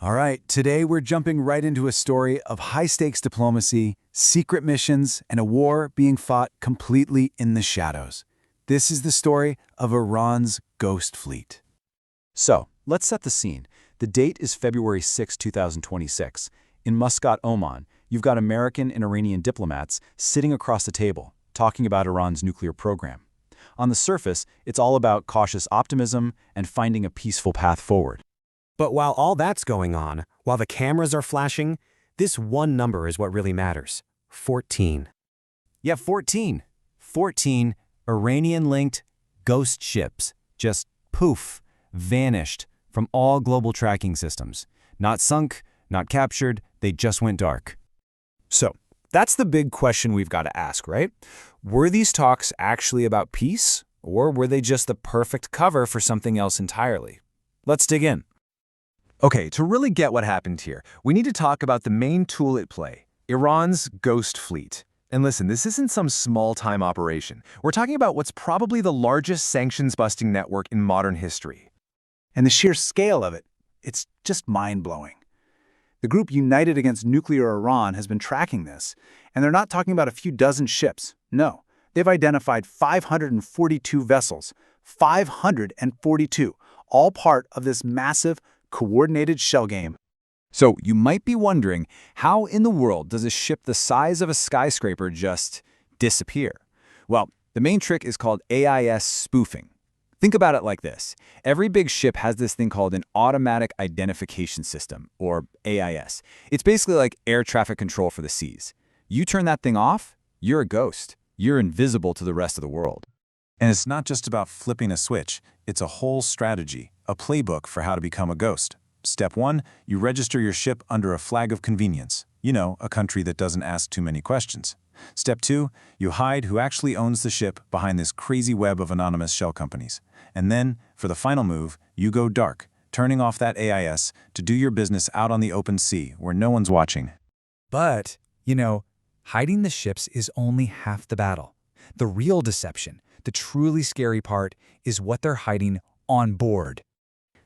All right, today we're jumping right into a story of high-stakes diplomacy, secret missions, and a war being fought completely in the shadows. This is the story of Iran's Ghost Fleet. So, let's set the scene. The date is February 6, 2026. In Muscat, Oman, you've got American and Iranian diplomats sitting across the table, talking about Iran's nuclear program. On the surface, it's all about cautious optimism and finding a peaceful path forward. But while all that's going on, while the cameras are flashing, this one number is what really matters. 14. Yeah, 14. 14 Iranian-linked ghost ships. Just poof, vanished from all global tracking systems. Not sunk, not captured, they just went dark. So, that's the big question we've got to ask, right? Were these talks actually about peace, or were they just the perfect cover for something else entirely? Let's dig in. Okay, to really get what happened here, we need to talk about the main tool at play, Iran's Ghost Fleet. And listen, this isn't some small-time operation. We're talking about what's probably the largest sanctions-busting network in modern history. And the sheer scale of it, it's just mind-blowing. The group united against nuclear Iran has been tracking this, and they're not talking about a few dozen ships. No, they've identified 542 vessels, 542, all part of this massive, coordinated shell game. So, you might be wondering, how in the world does a ship the size of a skyscraper just disappear? Well, the main trick is called AIS spoofing. Think about it like this. Every big ship has this thing called an automatic identification system, or AIS. It's basically like air traffic control for the seas. You turn that thing off, you're a ghost. You're invisible to the rest of the world. And it's not just about flipping a switch. It's a whole strategy, a playbook for how to become a ghost. Step 1, you register your ship under a flag of convenience. You know, a country that doesn't ask too many questions. Step 2, you hide who actually owns the ship behind this crazy web of anonymous shell companies. And then, for the final move, you go dark, turning off that AIS to do your business out on the open sea where no one's watching. But, hiding the ships is only half the battle. The real deception, the truly scary part, is what they're hiding on board.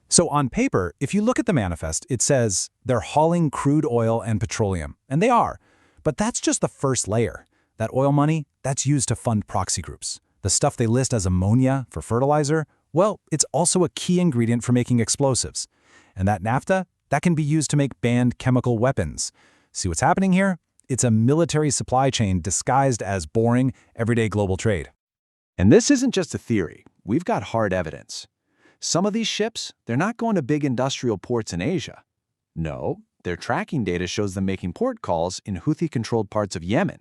So on paper, if you look at the manifest, it says they're hauling crude oil and petroleum, and they are. But that's just the first layer. That oil money, that's used to fund proxy groups. The stuff they list as ammonia for fertilizer, well, it's also a key ingredient for making explosives. And that naphtha, that can be used to make banned chemical weapons. See what's happening here? It's a military supply chain disguised as boring, everyday global trade. And this isn't just a theory. We've got hard evidence. Some of these ships, they're not going to big industrial ports in Asia. No, their tracking data shows them making port calls in Houthi-controlled parts of Yemen.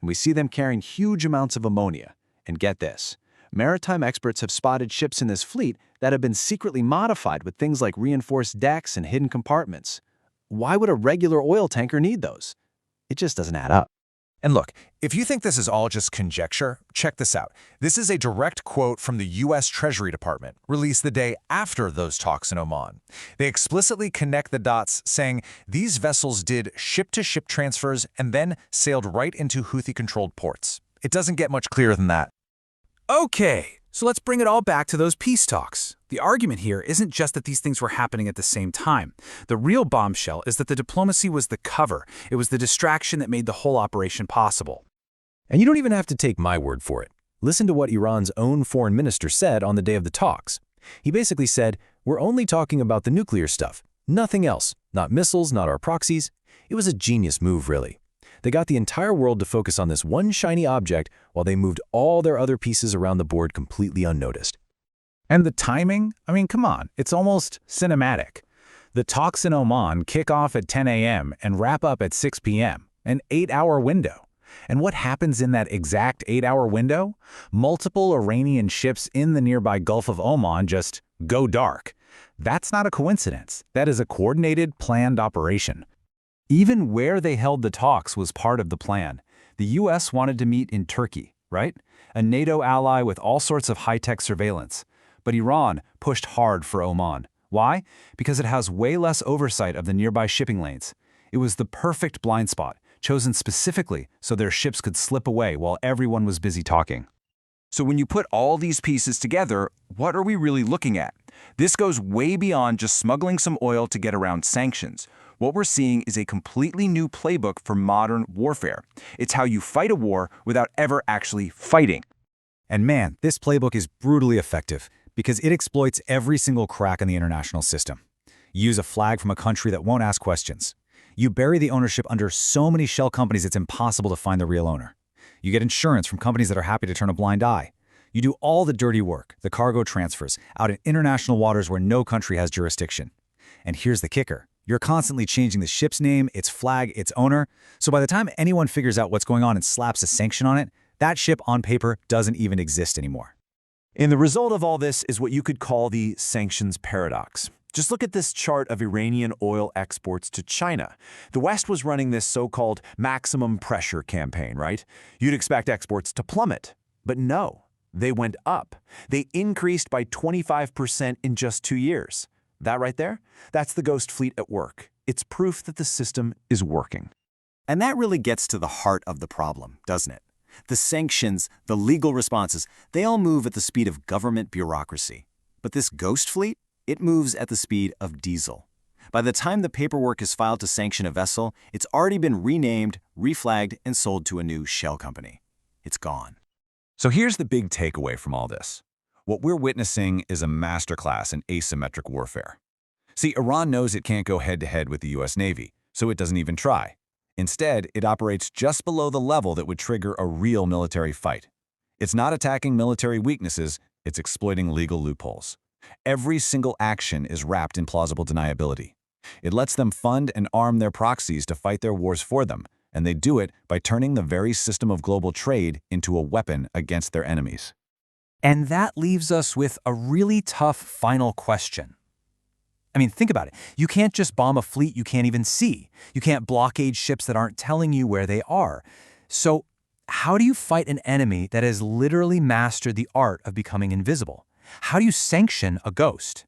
And we see them carrying huge amounts of ammonia. And get this, maritime experts have spotted ships in this fleet that have been secretly modified with things like reinforced decks and hidden compartments. Why would a regular oil tanker need those? It just doesn't add up. And look, if you think this is all just conjecture, check this out. This is a direct quote from the U.S. Treasury Department, released the day after those talks in Oman. They explicitly connect the dots, saying these vessels did ship-to-ship transfers and then sailed right into Houthi-controlled ports. It doesn't get much clearer than that. Okay, so let's bring it all back to those peace talks. The argument here isn't just that these things were happening at the same time. The real bombshell is that the diplomacy was the cover. It was the distraction that made the whole operation possible. And you don't even have to take my word for it. Listen to what Iran's own foreign minister said on the day of the talks. He basically said, we're only talking about the nuclear stuff, nothing else, not missiles, not our proxies. It was a genius move, really. They got the entire world to focus on this one shiny object while they moved all their other pieces around the board completely unnoticed. And the timing? I mean, come on, it's almost cinematic. The talks in Oman kick off at 10 a.m. and wrap up at 6 p.m., an 8-hour window. And what happens in that exact 8-hour window? Multiple Iranian ships in the nearby Gulf of Oman just go dark. That's not a coincidence. That is a coordinated, planned operation. Even where they held the talks was part of the plan. The U.S. wanted to meet in Turkey, right? A NATO ally with all sorts of high-tech surveillance. But Iran pushed hard for Oman. Why? Because it has way less oversight of the nearby shipping lanes. It was the perfect blind spot, chosen specifically so their ships could slip away while everyone was busy talking. So when you put all these pieces together, what are we really looking at? This goes way beyond just smuggling some oil to get around sanctions. What we're seeing is a completely new playbook for modern warfare. It's how you fight a war without ever actually fighting. And man, this playbook is brutally effective because it exploits every single crack in the international system. You use a flag from a country that won't ask questions. You bury the ownership under so many shell companies it's impossible to find the real owner. You get insurance from companies that are happy to turn a blind eye. You do all the dirty work, the cargo transfers, out in international waters where no country has jurisdiction. And here's the kicker. You're constantly changing the ship's name, its flag, its owner. So by the time anyone figures out what's going on and slaps a sanction on it, that ship on paper doesn't even exist anymore. And the result of all this is what you could call the sanctions paradox. Just look at this chart of Iranian oil exports to China. The West was running this so-called maximum pressure campaign, right? You'd expect exports to plummet. But no, they went up. They increased by 25% in just 2 years. That right there? That's the ghost fleet at work. It's proof that the system is working. And that really gets to the heart of the problem, doesn't it? The sanctions, the legal responses, they all move at the speed of government bureaucracy. But this ghost fleet? It moves at the speed of diesel. By the time the paperwork is filed to sanction a vessel, it's already been renamed, reflagged, and sold to a new shell company. It's gone. So here's the big takeaway from all this. What we're witnessing is a masterclass in asymmetric warfare. See, Iran knows it can't go head-to-head with the US Navy, so it doesn't even try. Instead, it operates just below the level that would trigger a real military fight. It's not attacking military weaknesses, it's exploiting legal loopholes. Every single action is wrapped in plausible deniability. It lets them fund and arm their proxies to fight their wars for them, and they do it by turning the very system of global trade into a weapon against their enemies. And that leaves us with a really tough final question. I mean, think about it. You can't just bomb a fleet you can't even see. You can't blockade ships that aren't telling you where they are. So how do you fight an enemy that has literally mastered the art of becoming invisible? How do you sanction a ghost?